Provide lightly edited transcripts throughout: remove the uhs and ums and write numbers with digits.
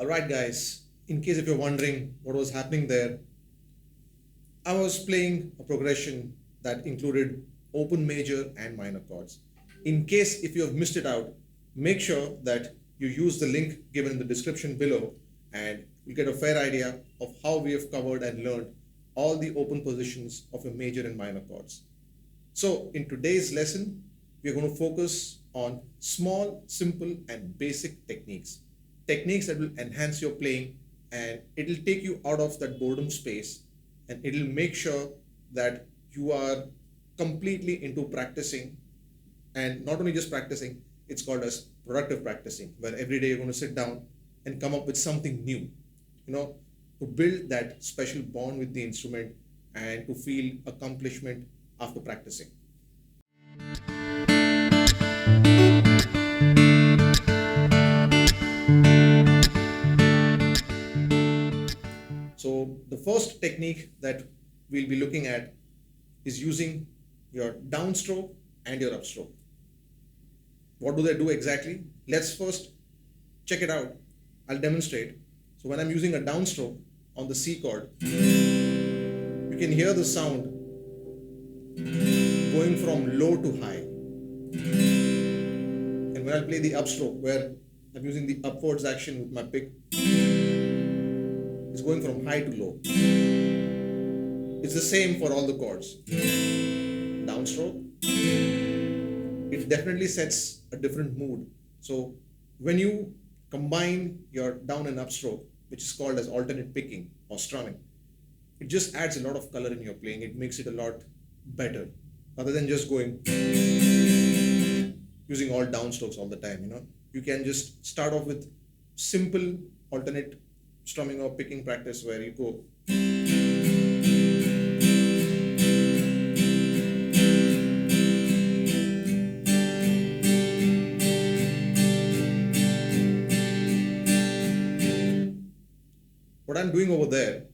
Alright guys, in case if you're wondering what was happening there, I was playing a progression that included open major and minor chords. In case if you have missed it out, make sure that you use the link given in the description below and you'll get a fair idea of how we have covered and learned all the open positions of your major and minor chords. So in today's lesson, we are going to focus on small, simple and basic techniques. Techniques that will enhance your playing and it will take you out of that boredom space and it will make sure that you are completely into practicing, and not only just practicing, it's called as productive practicing, where every day you're going to sit down and come up with something new, to build that special bond with the instrument and to feel accomplishment after practicing. So the first technique that we'll be looking at is using your downstroke and your upstroke. What do they do exactly? Let's first check it out. I'll demonstrate. So when I'm using a downstroke on the C chord, you can hear the sound going from low to high. And when I play the upstroke, where I'm using the upwards action with my pick, it's going from high to low. It's the same for all the chords. Downstroke, it definitely sets a different mood. So when you combine your down and upstroke, which is called as alternate picking or strumming, it just adds a lot of color in your playing. It makes it a lot better rather than just going using all downstrokes all the time. You can just start off with simple alternate strumming or picking practice where you go. What I'm doing over there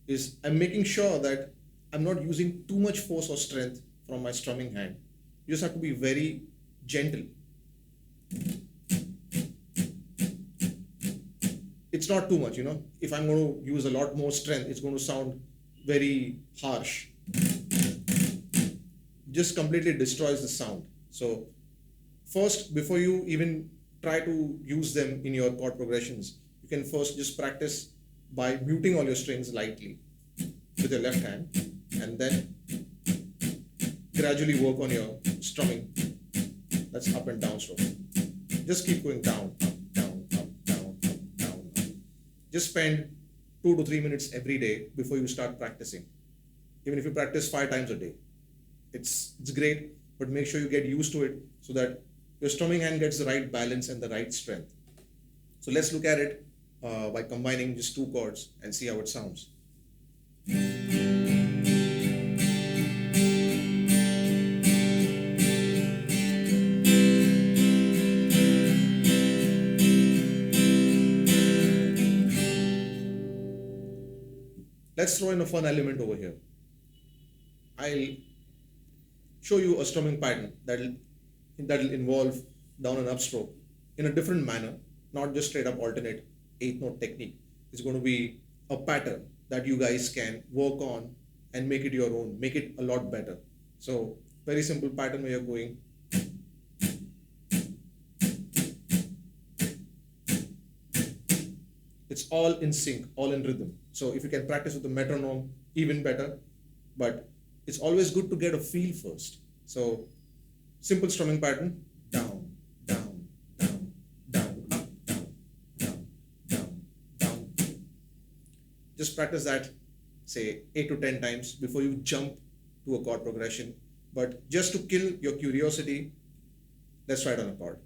is I'm making sure that I'm not using too much force or strength from my strumming hand. You just have to be very gentle. It's not too much, If I'm going to use a lot more strength, it's going to sound very harsh. Just completely destroys the sound. So first, before you even try to use them in your chord progressions, you can first just practice by muting all your strings lightly with your left hand and then gradually work on your strumming. That's up and down stroke. Just keep going down, up, down, up, down, up, down, up. Just spend 2 to 3 minutes every day before you start practicing. Even if you practice 5 times a day, it's great, but make sure you get used to it so that your strumming hand gets the right balance and the right strength. So let's look at it by combining just 2 chords and see how it sounds. Let's throw in a fun element over here. I'll show you a strumming pattern that'll involve down and upstroke in a different manner, not just straight up alternate 8th note technique. It's going to be a pattern that you guys can work on and make it your own, make it a lot better. So very simple pattern where you're going. It's all in sync, all in rhythm. So if you can practice with the metronome, even better, but it's always good to get a feel first. So simple strumming pattern, down, down, down, down, up, down, down, down, down. Just practice that, say 8 to 10 times before you jump to a chord progression. But just to kill your curiosity, let's try it on a chord.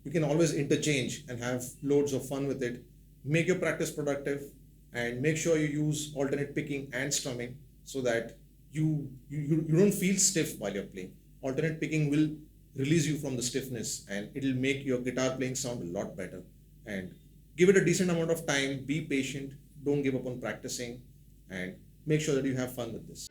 You can always interchange and have loads of fun with it. Make your practice productive and make sure you use alternate picking and strumming so that you don't feel stiff while you're playing. Alternate picking will release you from the stiffness and it'll make your guitar playing sound a lot better. And give it a decent amount of time, be patient, don't give up on practicing, and make sure that you have fun with this.